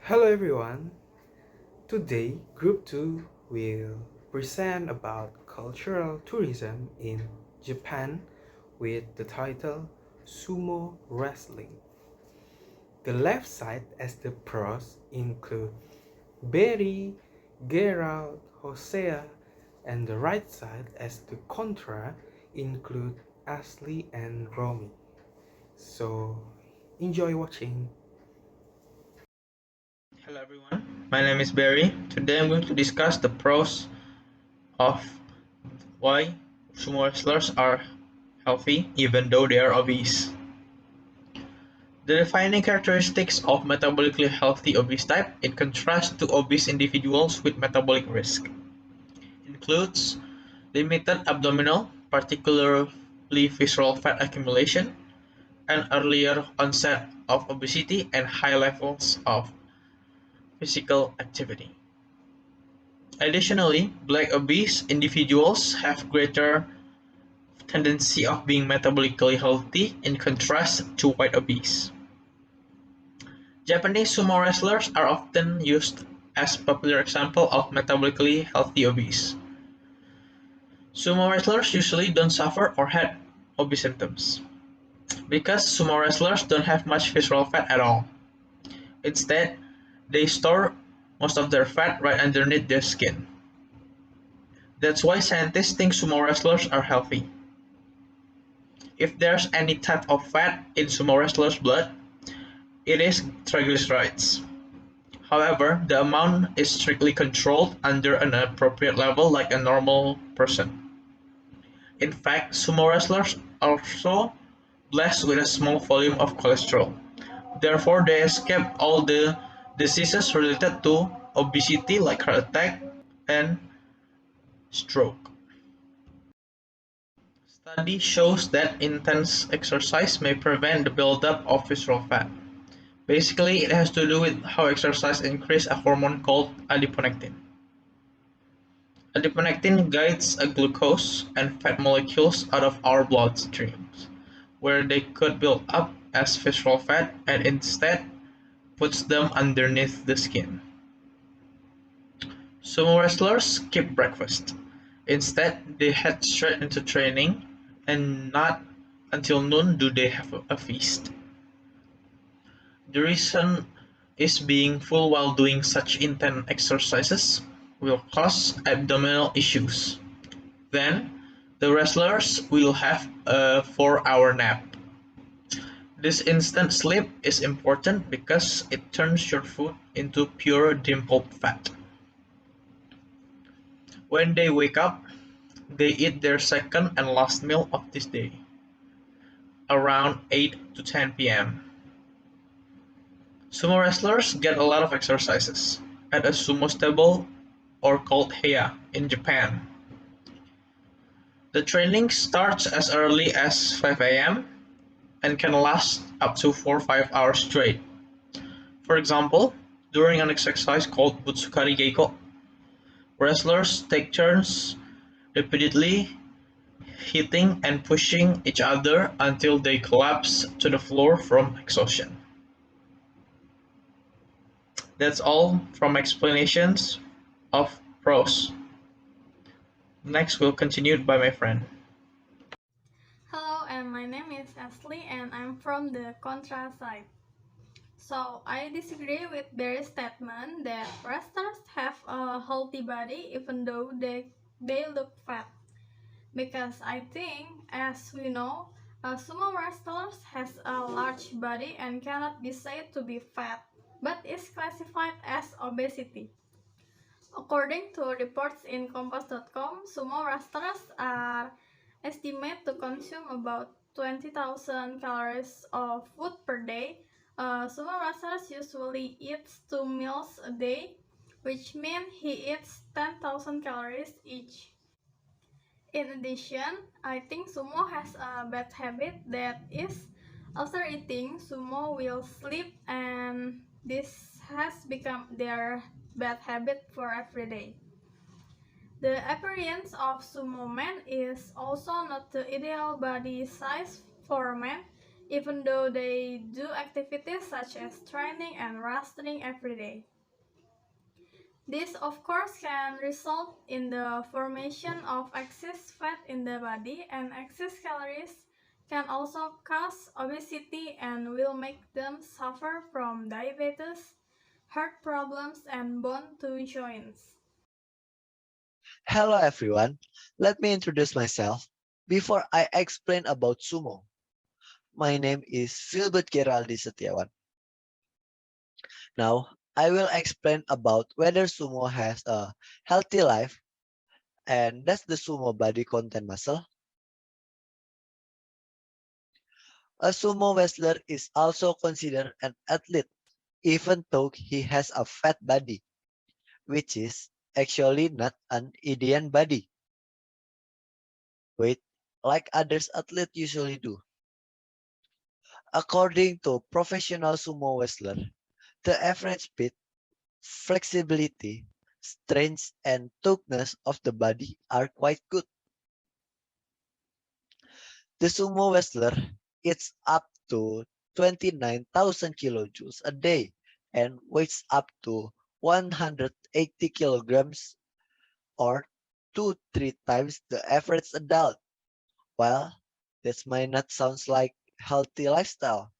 Hello everyone. Today Group 2 will present about cultural tourism in Japan with the title Sumo Wrestling. The left side as the pros include Berry, Gerald, Hosea, and the right side as the contra include Ashley and Romy. So enjoy watching. Hello everyone, my name is Barry. Today I'm going to discuss the pros of why sumo wrestlers are healthy even though they are obese. The defining characteristics of metabolically healthy obese type, in contrast to obese individuals with metabolic risk, includes limited abdominal, particularly visceral fat accumulation, an earlier onset of obesity, and high levels of physical activity. Additionally, black obese individuals have greater tendency of being metabolically healthy in contrast to white obese. Japanese sumo wrestlers are often used as popular example of metabolically healthy obese. Sumo wrestlers usually don't suffer or had obese symptoms because sumo wrestlers don't have much visceral fat at all. Instead, they store most of their fat right underneath their skin. That's why scientists think sumo wrestlers are healthy. If there's any type of fat in sumo wrestlers' blood, it is triglycerides. However, the amount is strictly controlled under an appropriate level like a normal person. In fact, sumo wrestlers are also blessed with a small volume of cholesterol. Therefore, they escape all the diseases related to obesity like heart attack and stroke. Study shows that intense exercise may prevent the buildup of visceral fat. Basically, it has to do with how exercise increases a hormone called adiponectin. Adiponectin guides a glucose and fat molecules out of our bloodstreams, where they could build up as visceral fat and instead puts them underneath the skin. Sumo wrestlers skip breakfast. Instead, they head straight into training, and not until noon do they have a feast. The reason is being full while doing such intense exercises will cause abdominal issues. Then, the wrestlers will have a 4-hour nap. This instant sleep is important because it turns your food into pure dimpled fat. When they wake up, they eat their second and last meal of this day, around 8 to 10 p.m. Sumo wrestlers get a lot of exercises at a sumo stable or called heya in Japan. The training starts as early as 5 a.m. and can last up to 4-5 hours straight. For example, during an exercise called Butsukari Geiko, wrestlers take turns repeatedly hitting and pushing each other until they collapse to the floor from exhaustion. That's all from explanations of pros. Next will continued by my friend. Hello, and my name is Ashley, and I'm from the contra side. So, I disagree with Barry's statement that wrestlers have a healthy body even though they look fat. Because I think, as we know, a sumo wrestler has a large body and cannot be said to be fat, but is classified as obesity. According to reports in Compass.com, sumo wrestlers are estimated to consume about 20,000 calories of food per day. Sumo wrestlers usually eats 2 meals a day, which means he eats 10,000 calories each. In addition, I think sumo has a bad habit that is, after eating, sumo will sleep, and this has become their bad habit for every day. The appearance of sumo men is also not the ideal body size for men. even though they do activities such as training and wrestling every day. This, of course, can result in the formation of excess fat in the body, and excess calories can also cause obesity and will make them suffer from diabetes, heart problems, and bone to joints. Hello everyone, let me introduce myself before I explain about sumo. My name is Philbert Geraldi Setiawan. Now, I will explain about whether sumo has a healthy life and does the sumo body contain muscle. A sumo wrestler is also considered an athlete even though he has a fat body, which is actually not an ideal body weight like others athletes usually do. According to professional sumo wrestler, the average speed, flexibility, strength, and toughness of the body are quite good. The sumo wrestler eats up to 29,000 kilojoules a day and weighs up to 180 kilograms or 2-3 times the average adult. Well, this might not sound like healthy lifestyle,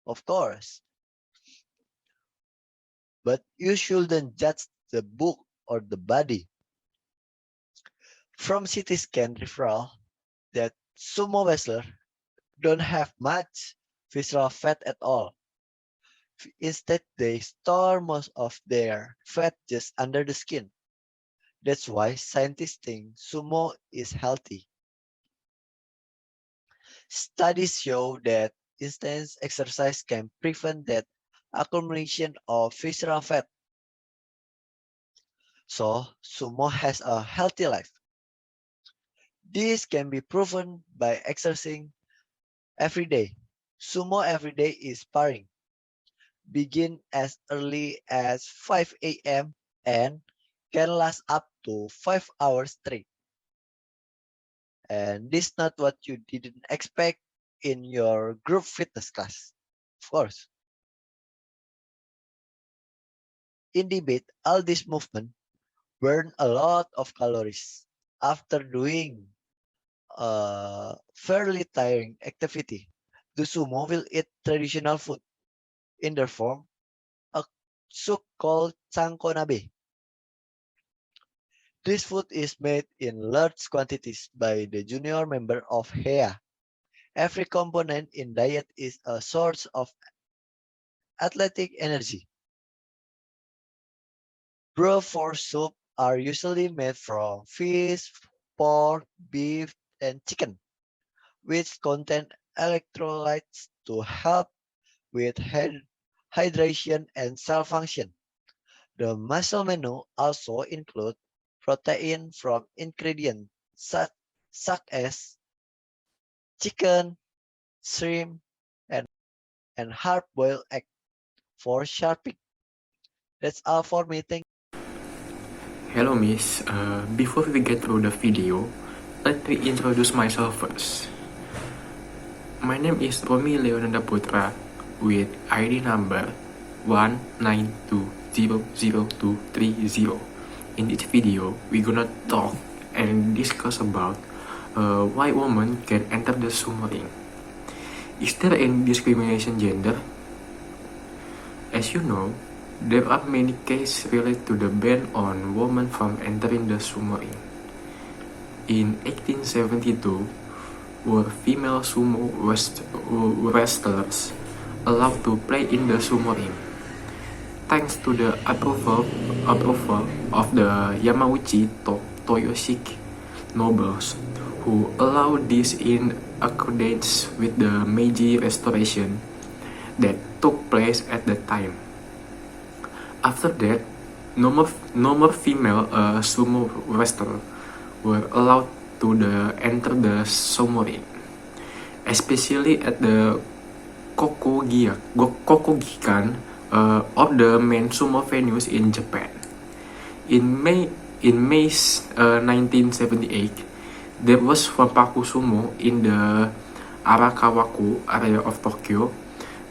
of course, but you shouldn't judge the book or the body. From CT scan referral that sumo wrestler don't have much visceral fat at all. Instead, they store most of their fat just under the skin. That's why scientists think sumo is healthy. Studies show that intense exercise can prevent that accumulation of visceral fat. So, sumo has a healthy life. This can be proven by exercising every day. Sumo every day is sparring. Begin as early as 5 a.m. and can last up to 5 hours straight. And this is not what you didn't expect in your group fitness class. Of course. In debate, all this movement burn a lot of calories after doing a fairly tiring activity. The sumo will eat traditional food in their form, a soup called chankonabe. This food is made in large quantities by the junior member of HEA. Every component in diet is a source of athletic energy. Brew for soup are usually made from fish, pork, beef, and chicken, which contain electrolytes to help with hydration and cell function. The muscle menu also includes protein from ingredients such as chicken, shrimp, and, and hard-boiled egg for sharpening. That's all for me. Thank Hello Miss, before we get through the video, let me introduce myself first. My name is Romi Leonanda Putra with ID number 192000230. In this video, we're gonna talk and discuss about why women can enter the sumo ring. Is there any discrimination gender? As you know, there are many cases related to the ban on women from entering the sumo ring. In 1872, were female sumo wrestlers allowed to play in the sumo ring, thanks to the approval of the Yamauchi Toyoshiki nobles, who allowed this in accordance with the Meiji Restoration that took place at the time. After that, no more female sumo wrestlers were allowed to enter the sumo ring, especially at the Kokogikan or the main sumo venues in Japan. In May 1978, there was Wampaku Sumo in the Arakawaku area of Tokyo,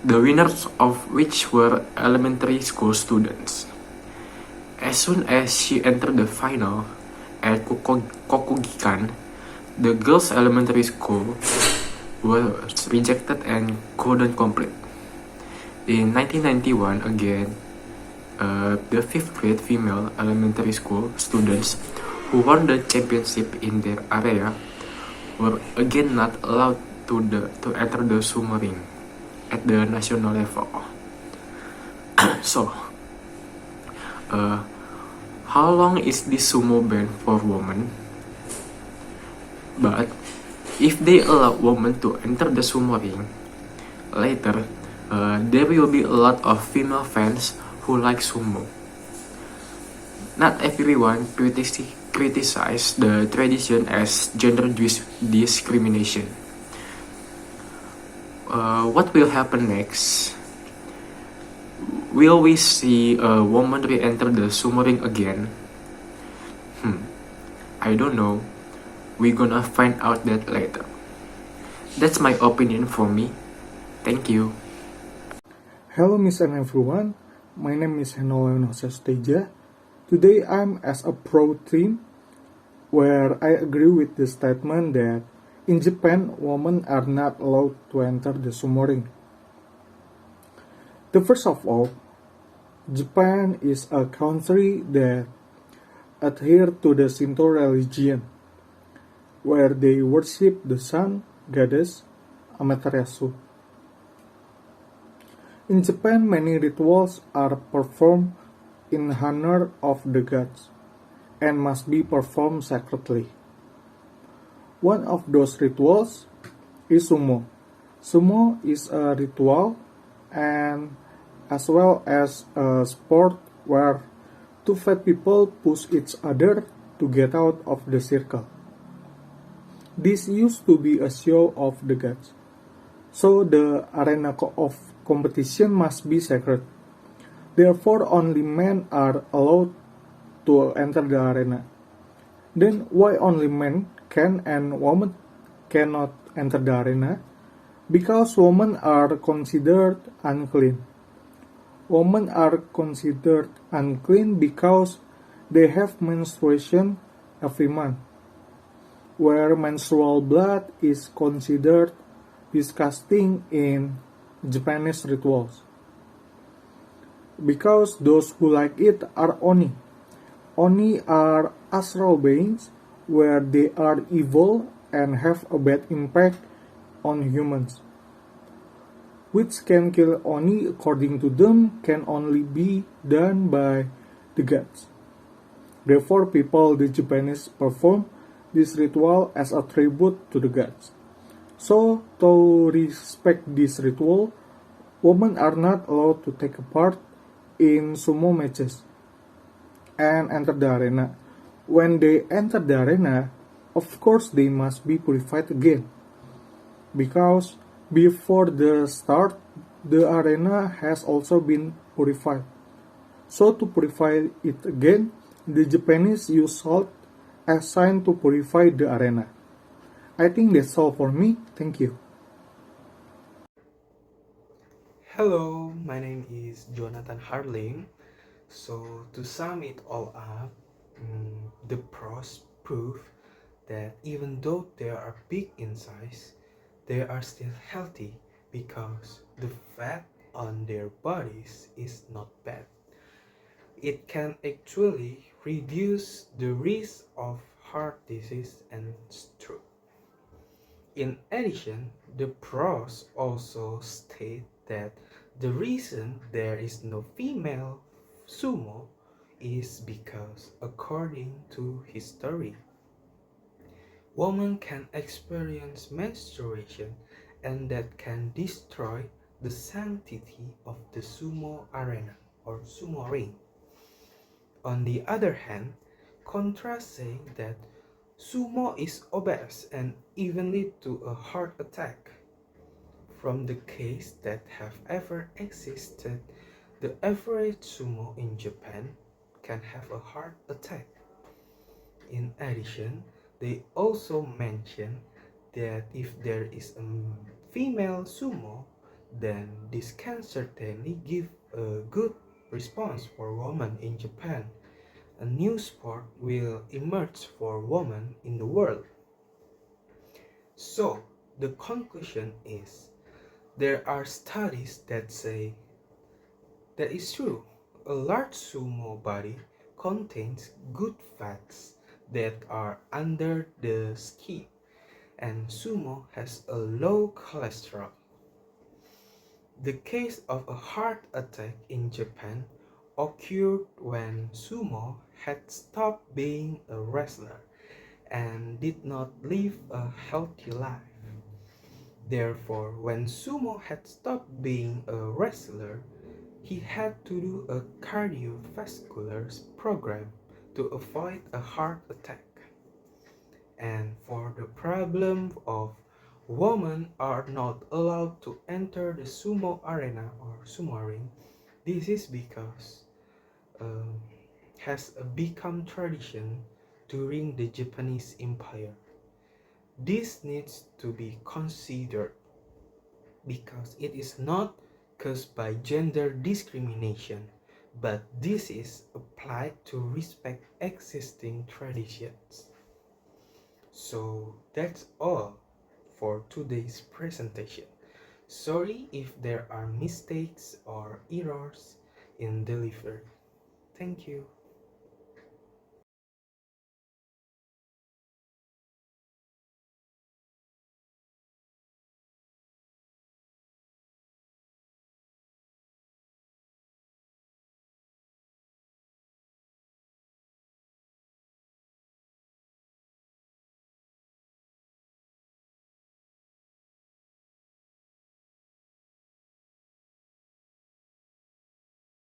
the winners of which were elementary school students. As soon as she entered the final at Kokugikan, the girls' elementary school was rejected and couldn't complete. In 1991, again, the 5th grade female elementary school students who won the championship in their area were again not allowed to enter the sumo ring at the national level. So, how long is this sumo ban for women? But if they allow women to enter the sumo ring, later there will be a lot of female fans who like sumo. Not everyone criticize the tradition as gender discrimination. What will happen next? Will we see a woman re-enter the sumo ring again? I don't know. We're gonna find out that later. That's my opinion for me. Thank you. Hello Miss and everyone, my name is Henoleon Teja. Today I'm as a pro team where I agree with the statement that in Japan women are not allowed to enter the sumo ring. The first of all, Japan is a country that adhere to the Shinto religion where they worship the sun goddess Amaterasu. In Japan, many rituals are performed in honor of the gods and must be performed sacredly. One of those rituals is sumo. Sumo is a ritual and as well as a sport where two fat people push each other to get out of the circle. This used to be a show of the gods, so the arena of competition must be sacred. Therefore, only men are allowed to enter the arena. Then why only men can and women cannot enter the arena? Because women are considered unclean. Women are considered unclean because they have menstruation every month, where menstrual blood is considered disgusting in Japanese rituals. Because those who like it are oni. Oni are astral beings where they are evil and have a bad impact on humans. Which can kill oni according to them can only be done by the gods. Therefore, the Japanese perform this ritual as a tribute to the gods. So, to respect this ritual, women are not allowed to take part in sumo matches and enter the arena. When they enter the arena, of course they must be purified again, because before the start, the arena has also been purified. So to purify it again, the Japanese use salt as sign to purify the arena. I think that's all for me. Thank you. Hello, my name is Jonathan Harling. So, to sum it all up, the pros prove that even though they are big in size, they are still healthy because the fat on their bodies is not bad. It can actually reduce the risk of heart disease and stroke. In addition, the pros also state that the reason there is no female sumo is because, according to history, women can experience menstruation and that can destroy the sanctity of the sumo arena or sumo ring. On the other hand, contrast saying that sumo is obese and even lead to a heart attack. From the case that have ever existed, the average sumo in Japan can have a heart attack. In addition, they also mention that if there is a female sumo, then this can certainly give a good response for women in Japan. A new sport will emerge for women in the world. So, the conclusion is there are studies that say that is true. A large sumo body contains good fats that are under the skin, and sumo has a low cholesterol. The case of a heart attack in Japan occurred when sumo had stopped being a wrestler and did not live a healthy life. Therefore, when sumo had stopped being a wrestler, he had to do a cardiovascular program to avoid a heart attack. And for the problem of women are not allowed to enter the sumo arena or sumo ring, this is because um, has become tradition during the Japanese Empire. This needs to be considered because it is not caused by gender discrimination, but this is applied to respect existing traditions. So that's all for today's presentation. Sorry if there are mistakes or errors in delivery. Thank you.